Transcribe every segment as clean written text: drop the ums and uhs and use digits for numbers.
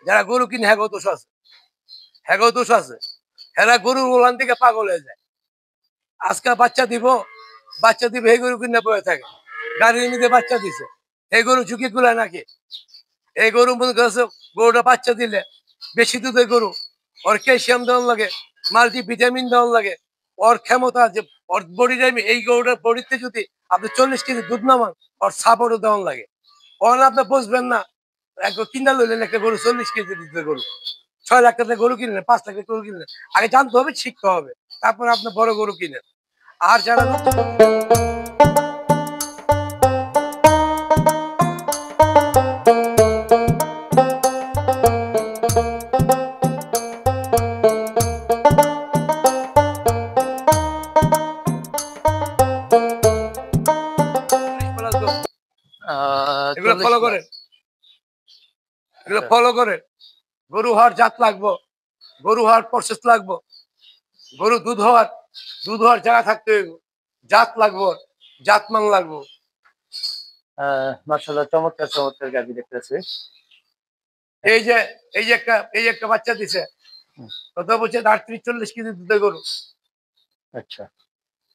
যারা গরু কিনে হ্যাগো দোষ আছে, হ্যাগো দোষ আছে। হেরা গরু ওলান থেকে পাগল হয়ে যায়। আজকে বাচ্চা দিব এই গরু কিনে পড়ে থাকে, গাড়ির মধ্যে বাচ্চা দিছে, এই গরু ঝুঁকি গুলা নাকি? এই গরু মনে করছে গরুটা বাচ্চা দিলে বেশি দুধের গরু, ওর ক্যালসিয়াম দেওয়ার লাগে, মাল্টি ভিটামিন দেওয়ার লাগে, ওর ক্ষমতা যে ওর বডি টাইমে এই গরুটার বডিতে যদি আপনি 40 কেজি দুধ নামান, ওর সাপোর্টও দেওয়ার লাগে। ওখানে আপনি বুঝবেন না, একবার কিনা লইলেন একটা গরু 40 কেজি দুধের গরু, 6 লাখ টাকা গরু কিনলেন, 5 লাখ টাকা গরু কিনলেন, আগে জানতে হবে, শিখতে হবে, তারপরে আপনি বড় গরু কিনেন। আর যারা এগুলো ফলো করেন, এগুলো ফলো করেন। গরু হওয়ার জাত লাগবো, গরু হওয়ার প্রসেস লাগবো, গরু দুধ হওয়ার জায়গা থাকতে হইব, জাত লাগবো, জাতমান লাগবো। মাশাআল্লাহ, চমৎকার চমৎকার গাভী দেখতেছি। এই যে একটা বাচ্চা দিছে, কত বলছে 38-40 কেজি দুধের গরু। আচ্ছা,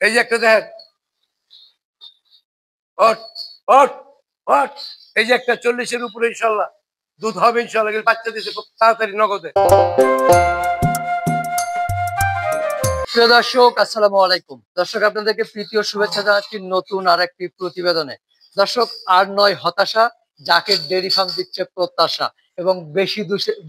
এই যে একটা দেখেন, এই যে একটা 40-এর উপরে ইনশাল্লাহ দুধ হবে, ইনশাল্লাহ বাচ্চা দিছে খুব তাড়াতাড়ি নগদে। প্রিয় দর্শক, আসসালামু আলাইকুম। দর্শক, আপনাদেরকে প্রীতি ও শুভেচ্ছা জানাচ্ছি নতুন আর একটি প্রতিবেদনে। দর্শক, আর নয় হতাশা, জাকের ডেইরি ফার্ম দিচ্ছে প্রত্যাশা এবং বেশি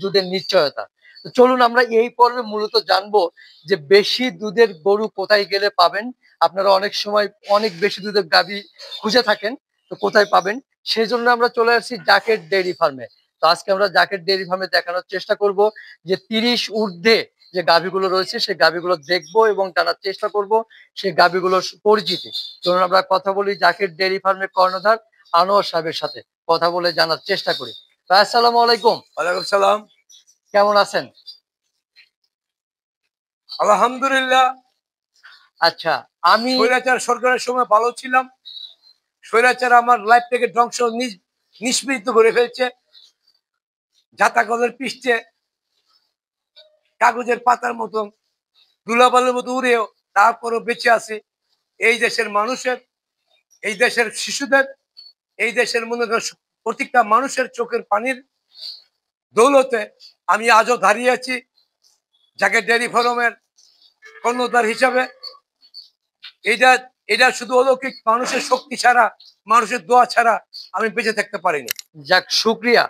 দুধের নিশ্চয়তা। তো চলুন আমরা এই পর্বে মূলত জানবো যে বেশি দুধের গরু কোথায় গেলে পাবেন। আপনারা অনেক সময় অনেক বেশি দুধের গাভী খুঁজে থাকেন, তো কোথায় পাবেন? সেই জন্য আমরা চলে আসছি জাকের ডেইরি ফার্মে। তো আজকে আমরা জাকের ডেইরি ফার্মে দেখানোর চেষ্টা করব যে 30 ঊর্ধ্বে যে গাভীগুলো রয়েছে সেই গাভীগুলো দেখবো এবং জানার চেষ্টা করব সেই গাভীগুলোর পরিচিতি। চলুন আমরা কথা বলি জাকের ডেইরি ফার্মের কর্ণধার আনোয়ার সাহেবের সাথে, কথা বলে জানার চেষ্টা করি। ভাই, আসসালামু আলাইকুম। ওয়ালাইকুম সালাম। কেমন আছেন? আলহামদুলিল্লাহ। আচ্ছা, আমি স্বৈরাচার সরকারের সময় ভালো ছিলাম, স্বৈরাচার আমার লাইফ থেকে ধ্বংস নিষ্পৃত করে ফেলছে। জাতাকলের পৃষ্ঠে কাগজের পাতার মতন ধুলাবালের মতো উড়েও তারপরও বেঁচে আছে। এই দেশের মানুষের, এই দেশের শিশুদের, এই দেশের মনে করেন প্রত্যেকটা মানুষের চোখের পানির দৌলতে আমি আজও দাঁড়িয়ে আছি জাকের ডেইরি ফার্মের কর্ণধার হিসাবে। এটা এটা শুধু অলৌকিক মানুষের শক্তি ছাড়া, মানুষের দোয়া ছাড়া আমি বেঁচে থাকতে পারিনি। যাক, শুক্রিয়া।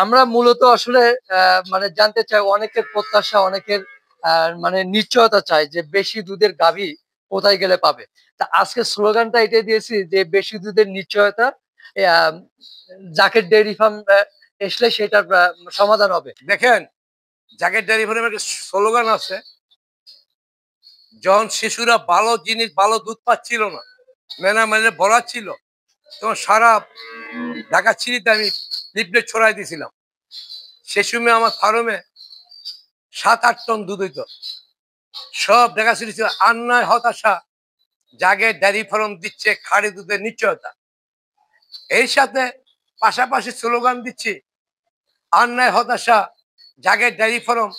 আমরা মূলত আসলে মানে জানতে চাই, অনেকের প্রত্যাশা, অনেকের মানে নিশ্চয়তা চাই যে বেশি দুধের গাভী কোথায় গেলে পাবে। তা আজকে স্লোগানটা এটাই দিয়েছি যে বেশি দুধের নিশ্চয়তা জাকের ডেইরি ফার্ম আসলে সেটার সমাধান হবে। দেখেন, জাকের ডেইরি ফার্মের একটা স্লোগান আছে, যখন শিশুরা ভালো জিনিস, ভালো দুধ পাচ্ছিল না, মেনা ভরা ছিল, তখন সারা ঢাকা সিটিতে আমি লিফলেট ছড়াই দিয়েছিলাম। সে সময় আমার ফার্মে 7-8 টন দুধ হইত, সব ঢাকা সিটি ছিল। আর নয় হতাশা, জাগের ডেইরি ফার্ম দিচ্ছে খাঁটি দুধের নিশ্চয়তা। এই সাথে পাশাপাশি স্লোগান দিচ্ছি, আর নয় হতাশা, জাগের ডেইরি ফার্ম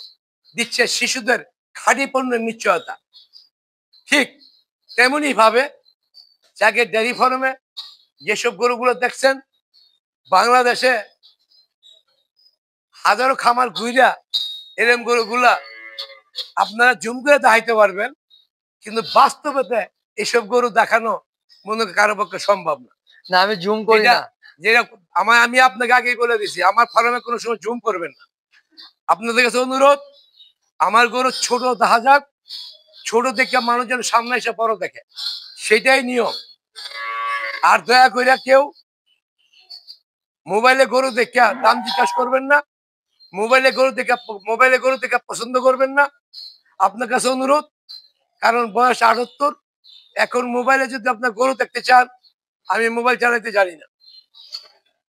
দিচ্ছে শিশুদের খাঁটি পণ্যের নিশ্চয়তা। ঠিক তেমনি ভাবে জাগের ডেইরি ফার্মে যেসব গরুগুলো দেখছেন, বাংলাদেশে হাজারো খামার ঘুরা এরম গরুগুলা আপনারা জুম করে দেখাইতে পারবেন, কিন্তু বাস্তবেতে এসব গরু দেখানো মনে কারো পক্ষে সম্ভব না। না, আমি জুম করি না। যেটা আমি আপনাকে আগেই বলে দিছি, আমার ফার্মে কোনো সময় জুম করবেন না। আপনাদের কাছে অনুরোধ, আমার গরু ছোট দেখা যাক, ছোট দেখে মানুষ যেন সামনে এসে বড় দেখে, সেটাই নিয়ম। আর দয়া করে কেউ মোবাইলে গরু দেখে দাম জিজ্ঞাসা করবেন না, মোবাইলে গরু দেখে পছন্দ করবেন না। আপনার কাছে অনুরোধ, কারণ বয়স 78, এখন মোবাইলে যদি আপনার গরু দেখতে চান, আমি মোবাইল চালাতে জানি না,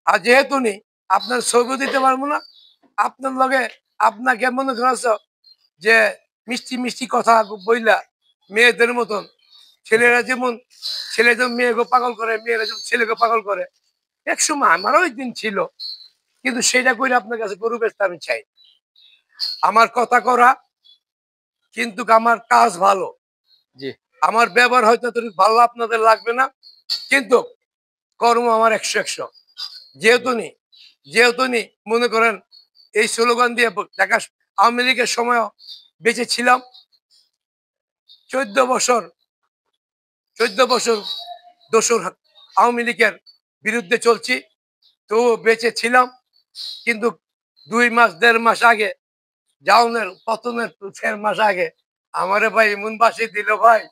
আর যেহেতু নেই আপনার ছবি দিতে পারবো না। আপনার লগে আপনাকে মনে করেছ যে মিষ্টি মিষ্টি কথা বইলা মেয়েদের মতন, ছেলেরা যেমন মেয়েকে পাগল করে, মেয়েরা যেমন ছেলেকে পাগল করে, এক সময় আমারও ওই দিন ছিল, কিন্তু সেটা করে আপনার কাছে গরু বেচতে আমি চাই না। আমার কথা করা কিন্তু আমার কাজ ভালো, জি আমার ব্যবহার হয়তো ভালো আপনাদের লাগবে না, কিন্তু কর্ম আমার 100-100। যেহেতু নি যেহেতু নি মনে করেন এই স্লোগান দিয়ে ঢাকা আওয়ামী লীগের সময় বেঁচে ছিলাম, 14 বছর 14 বছর দোসর আওয়ামী লীগের বিরুদ্ধে চলছি, তবুও বেঁচে ছিলাম। কিন্তু 2 মাস 1.5 মাস আগে, জাউনের পতনের 4 মাস আগে আমারে ভাই এমন বাসি দিল ভাই,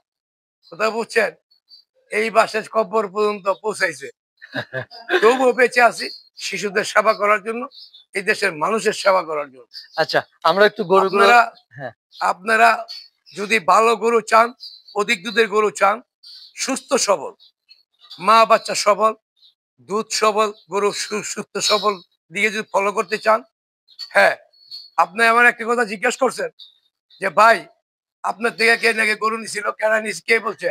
কোথাও বুঝছেন, এই বাসের কবর পর্যন্ত পৌঁছাইছে। তবুও বেঁচে আছি শিশুদের সেবা করার জন্য, এই দেশের মানুষের সেবা করার জন্য। আচ্ছা, আমরা একটু গরুগুলো আপনারা হ্যাঁ আপনারা যদি ভালো গরু চান, অধিক দুধের গরু চান, সুস্থ সবল, মা বাচ্চা সবল, দুধ সবল গরু, সুস্থ সবল দিকে যদি ফলো করতে চান, হ্যাঁ, আপনি আমার একটা কথা জিজ্ঞেস করছেন যে ভাই আপনার থেকে কে নাকি গরু নিছিল, কেনা নিস, কে বলছে?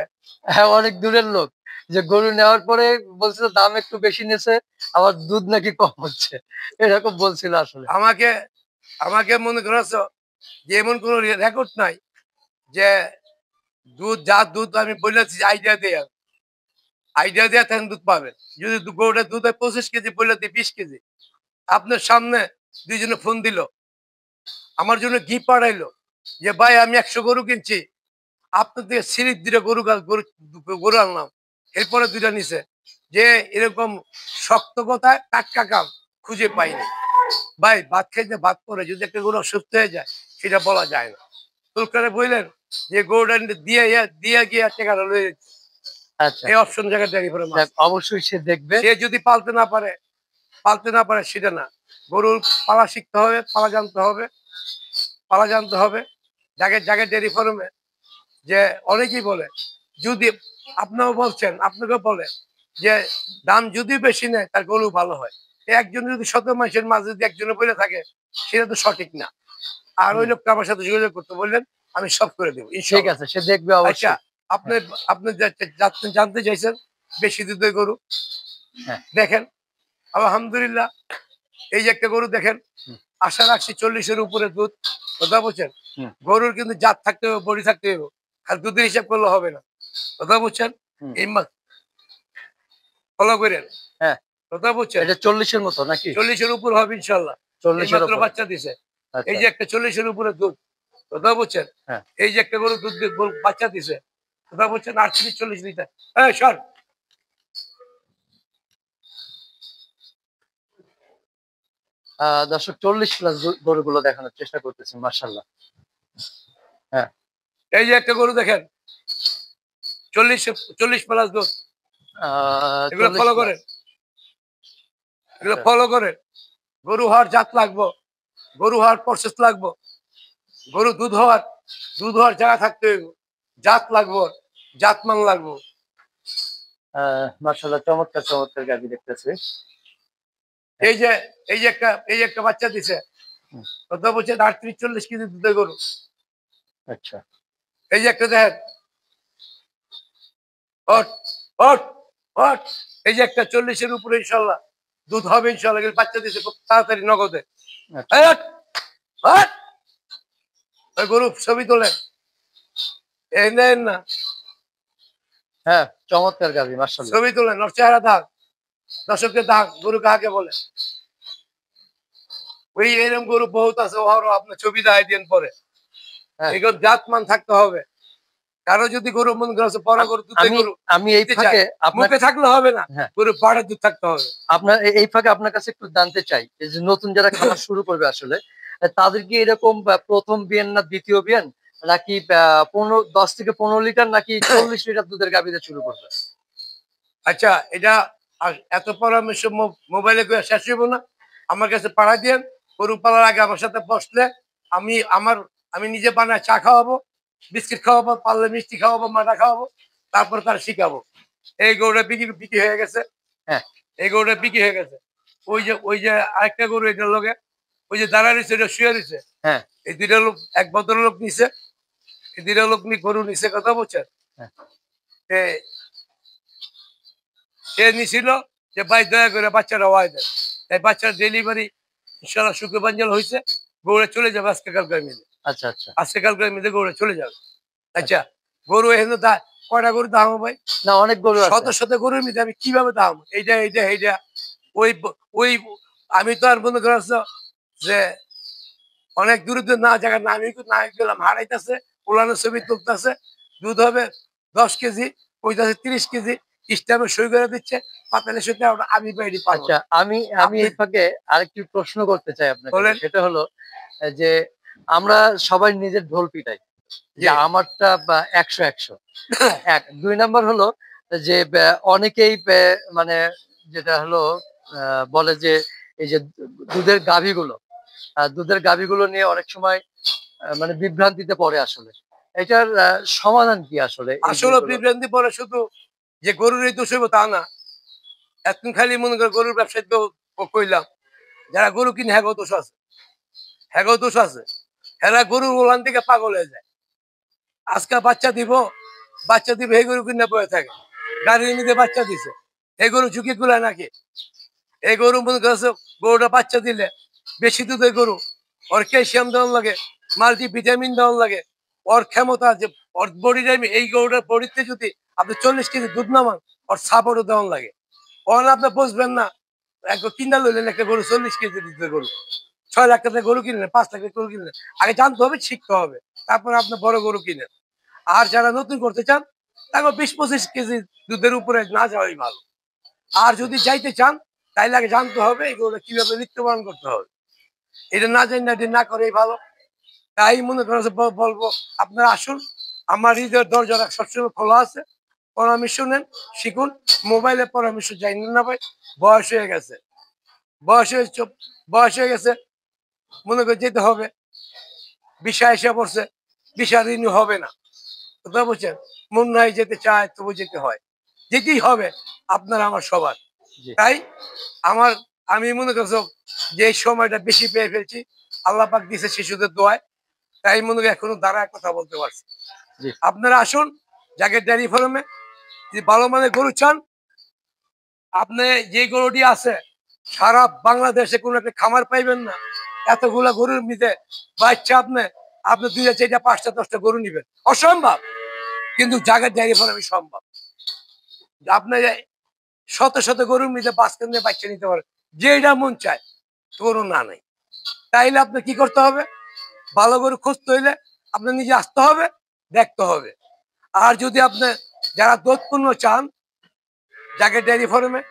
হ্যাঁ, অনেক দূরের লোক যে গরু নেওয়ার পরে বলছিল দাম একটু বেশি নিয়েছে, আবার দুধ নাকি কম হচ্ছে, এরকম বলছিল আসলে। আমাকে আমাকে মনে করছো যে এমন কোনো রেকর্ড নাই যে দুধ, যা দুধ আমি বলেছি আইডিয়া দেওয়া তখন দুধ পাবেন। যদি গরুটা দুধ হয় 25 কেজি, বললে 20 কেজি। আপনার সামনে দুইজনে ফোন দিল, আমার জন্য ঘি পাঠাইলো যে ভাই আমি 100 গরু কিনছি, আপনার থেকে সিরিপ 2টা গরু গরু গরু আনলাম। এরপরে 2টা নিছে, যে এরকম শক্ত কথায় টাটকা কাম খুঁজে পাইনি। ভাই ভাত খাইতে ভাত পরে যদি একটা গরু অসুস্থ হয়ে যায়, সেটা বলা যায় না। তুলকারে বললেন যে গরুটা দিয়ে দিয়ে গিয়ে টাকাটা লয়ে যাচ্ছে, আচ্ছা, এই অপশন জায়গায় ডেয়ারি করে মাছ। যাক, অবশ্যই সে দেখবে। সে যদি পালতে না পারে সেটা না। গরুর পালা শিখতে হবে, পালা জানতে হবে। জায়গায় জায়গায় ডেয়ারি ফার্মে যে অনেকেই বলে, যদি আপনাও বলছেন, আপনাকেও বলে যে দাম যদি বেশি নেয় তার গরু ভালো হয়। একজন যদি 100 মাসের মাঝে যদি একজনে বলে থাকে, সেটা তো সঠিক না। আর ওই হুম, লোকটা আমার সাথে যোগাযোগ করতে বললেন, আমি সব করে দেবো ঠিক ইনশাআল্লাহ। আছে, সে দেখবে আচ্ছা, অবশ্যই। আপনি আপনি জানতে চাইছেন বেশি দুধের গরু, হ্যাঁ, দেখেন আলহামদুলিল্লাহ, এই যে একটা গরু দেখেন, হুম, আশা রাখছি 40-এর উপরে দুধ। কথা বলছেন, হুম, গরুর কিন্তু জাত থাকতে হবে, বড়ি থাকতে হবে, আর দুধের হিসাব করলে হবে না। কথা বুঝছেন, হুম, এই মাস ফলো করেন। হ্যাঁ, কথা বুঝছেন, এটা 40-এর মতো নাকি? 40-এর উপর হবে ইনশাল্লাহ। এই 40-এর মাত্র উপরে। বাচ্চা দিছে, এই আচ্ছা, যে একটা 40-এর উপরে দুধ। কথা বুঝছেন, হ্যাঁ। এই যে একটা গরু দুধ বাচ্চা দিছে। কথা বুঝছেন, 38-40 লিটার। হ্যাঁ সর, দর্শক 40+ গরুগুলো দেখানোর চেষ্টা করতেছি, মার্শাল্লাহ। হ্যাঁ, এই যে একটা গরু দেখেন, 40+ দুধ। এগুলো ফলো 40+। করেন, এগুলো আচ্ছা, ফলো করেন। গরু হওয়ার জাত লাগবো, গরু হওয়ার প্রসেস লাগবো, গরু দুধ হওয়ার জায়গা থাকতে হইব, জাত লাগবো, জাতমান লাগবো। মার্শাল্লাহ, চমৎকার চমৎকার গাভী দেখতেছি। হ্যাঁ, এই যে একটা বাচ্চা দিছে। হুম, কত বলছেন, 38-40 কেজি দুধের গরু। আচ্ছা, এই যে একটা দেখেন, হট হট হট, এই যে একটা 40-এর উপরে ইনশাল্লাহ দুধ হবে ইনশাল্লাহ, কিন্তু বাচ্চা দিছে খুব তাড়াতাড়ি নগদে। আচ্ছা, এই হট, হট, ওই গরু ছবি তোলেন, এই নেন না, হ্যাঁ, চমৎকার গাভী, মার্শাল্লাহ। ছবি তোলেন, ওর চেহারা দাগ, দর্শকদের দাগ, গরু কাকে বলে। ওই এরকম গরু বহুত আছে, ওহারও আপনার ছবি দেখাই দিন পরে। হ্যাঁ, এগুলো জাতমান থাকতে হবে। কারো যদি গরু মন করছে পরা গরু, দুধের আমি গরু আমি এই দিতে চায়, ফাঁকে আপনার মুখে থাকলে হবে না, হ্যাঁ, গরু পাড়ের দুধ থাকতে হবে। এই ফাঁকে আপনার কাছে একটু জানতে চাই, এই যে নতুন যারা খামার শুরু করবে আসলে, তাদের কি এরকম প্রথম বিয়ান না দ্বিতীয় বিয়ান, নাকি 10 থেকে 15 লিটার, নাকি 40 লিটার দুধের গাভীতে শুরু করবে? আচ্ছা, এটা এত পরামর্শ মোবাইলে করে শেষ হইব না। আমার কাছে পাড়া দিয়েন, গরু পালার আগে আমার সাথে বসলে আমি আমার আমি নিজে বানায় চা খাওয়াবো, বিস্কিট খাওয়াবো, পারলে মিষ্টি খাওয়াবো, মাটা খাওয়াবো, তারপর তার শিখাবো। এই গরুটা বিক্রি বিক্রি হয়ে গেছে, হ্যাঁ, এই গরুটা বিক্রি হয়ে গেছে। ওই যে আরেকটা গরু, এটার লোকে ওই যে দাঁড়া রয়েছে, এটা শুয়ে রয়েছে। হ্যাঁ, এই 2টা লোক, এক ভদ্রলোক নিছে, এই 2টা লোক নিয়ে গরু নিছে। কথা বলছেন, হ্যাঁ, সে নিছিল যে ভাই দয়া করে বাচ্চাটা ওয়াই দেন, তাই বাচ্চার ডেলিভারি ইনশাল্লাহ শুক্রবাঞ্জল হয়েছে, গরুরা চলে যাবে আজকে কালকের মিলে। আচ্ছা আচ্ছা। আজকে কালকের মিলে গরুরা চলে যাবে। আচ্ছা, গরু এখানে কয়টা গরু দাম ভাই? না, অনেক গরু আছে। শত শত গরুর মধ্যে আমি কিভাবে দাম এইটা এইটা এইটা ওই ওই আমি তো আর মনে করছো যে অনেক দূরে দূরে না জায়গা না আমি না গেলাম, হারাইতেছে, উলানের ছবি তুলতেছে, দুধ হবে 10 কেজি, কইতাছে 30 কেজি, ইসলামে সই করে দিচ্ছে, পাতালের সাথে আমি বাইরে পাবো। আচ্ছা, আমি এই ফাঁকে আরেকটি প্রশ্ন করতে চাই আপনাকে। বলেন। সেটা হলো যে আমরা সবাই নিজের ঢোল পিটাই যে আমারটা 100-100 এক। 2 নাম্বার হলো যে অনেকেই মানে যেটা হলো বলে যে এই যে দুধের গাভীগুলো নিয়ে অনেক সময় মানে বিভ্রান্তিতে পড়ে। আসলে এটার সমাধান কি আসলে? আসলে বিভ্রান্তি পরে শুধু যে গরুর এই দোষ হইব তা না। এখন খালি মনে করে গরুর ব্যবসায়ী কইলাম, যারা গরু কিনে হ্যাগো দোষ আছে, হ্যাগো দোষ আছে, হেরা গরুর ওলান থেকে পাগল হয়ে যায়। আজকে বাচ্চা দিব এই গরু কিনে পড়ে থাকে, গাড়ির মধ্যে বাচ্চা দিছে, এই গরু ঝুঁকি গুলা নাকি? এই গরু মনে করছে গরুটা বাচ্চা দিলে বেশি দুধের গরু, ওর ক্যালসিয়াম দেওয়ার লাগে, মাল্টি ভিটামিন দেওয়ার লাগে, ওর ক্ষমতা যে ওর বডি টাইমে এই গরুটার বডিতে যদি আপনি 40 কেজি দুধ নামান, ওর সাপোর্টও দেওয়ার লাগে। ওখানে আপনি বুঝবেন না, একবার কিনা লইলেন একটা গরু 40 কেজি দুধের গরু, 6 লাখ টাকা গরু কিনলেন, 5 লাখ টাকা গরু কিনলেন, আগে জানতে হবে, শিখতে হবে, তারপরে আপনি বড় গরু কিনেন। আর যারা নতুন করতে চান তাকে 20-25 কেজি দুধের উপরে না যাওয়াই ভালো। আর যদি যাইতে চান তাইলে আগে জানতে হবে এই গরুটা কিভাবে মৃত্যুবরণ করতে হবে, এটা না জানি না, এটা না করেই ভালো। তাই মনে করেন বলবো আপনারা আসুন, আমার হৃদয়ের দরজা সবসময় খোলা আছে, পরামর্শ নেন, শিখুন। মোবাইলে পরামর্শ যাই না ভাই, বয়স হয়ে গেছে, বয়স হয়ে গেছে, মনে করে যেতে হবে, বিষয় এসে পড়ছে, বিষয় রিনিউ হবে না, কথা বলছেন, মন নাই যেতে চায় তবু যেতে হয়, যেতেই হবে আপনার আমার সবার। তাই আমি মনে করছো যে এই সময়টা বেশি পেয়ে ফেলছি, আল্লাহ পাক দিয়েছে শিশুদের দোয়ায়, তাই মনে করি এখনো দাঁড়ায় কথা বলতে পারছি। আপনারা আসুন জাকের ডেয়ারি ফার্মে, যদি ভালো মানের গরু চান, আপনি যে গরুটি আছে সারা বাংলাদেশে কোনো একটা খামার পাইবেন না, এতগুলা গরুর মধ্যে বাচ্চা আপনি 2টা 4টা 5টা 10টা গরু নিবেন, অসম্ভব। কিন্তু জাকের ডেয়ারি ফার্মে সম্ভব, আপনি শত শত গরুর মধ্যে বাচ্চা নিয়ে বাচ্চা নিতে পারেন, যেটা মন চায় গরু না নাই। তাইলে আপনি কি করতে হবে, ভালো গরু খুঁজতে হইলে আপনি নিজে আসতে হবে, দেখতে হবে। আর যদি আপনি যারা দুধপূর্ণ চান, জাকের ডেয়ারি ফার্মে,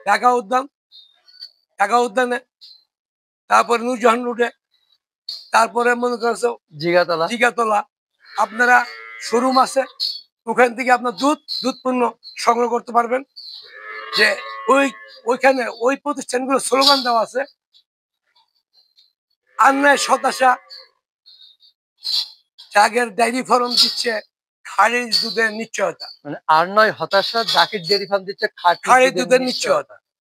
ঢাকা উদ্যানে, তারপরে নূরজাহান রোডে, তারপরে মনে করছো জিগাতলা, আপনারা শোরুম আছে, ওখান থেকে আপনার দুধ পণ্য সংগ্রহ করতে পারবেন। যে ওইখানে ওই প্রতিষ্ঠানগুলো স্লোগান দেওয়া আছে, আন্যায় হতাশা, জাকের ডেয়ারি ফার্ম দিচ্ছে খাঁটি দুধের নিশ্চয়তা, মানে আর নয় হতাশা, জাকের ডেয়ারি ফার্ম দিচ্ছে খাঁটি দুধের নিশ্চয়তা।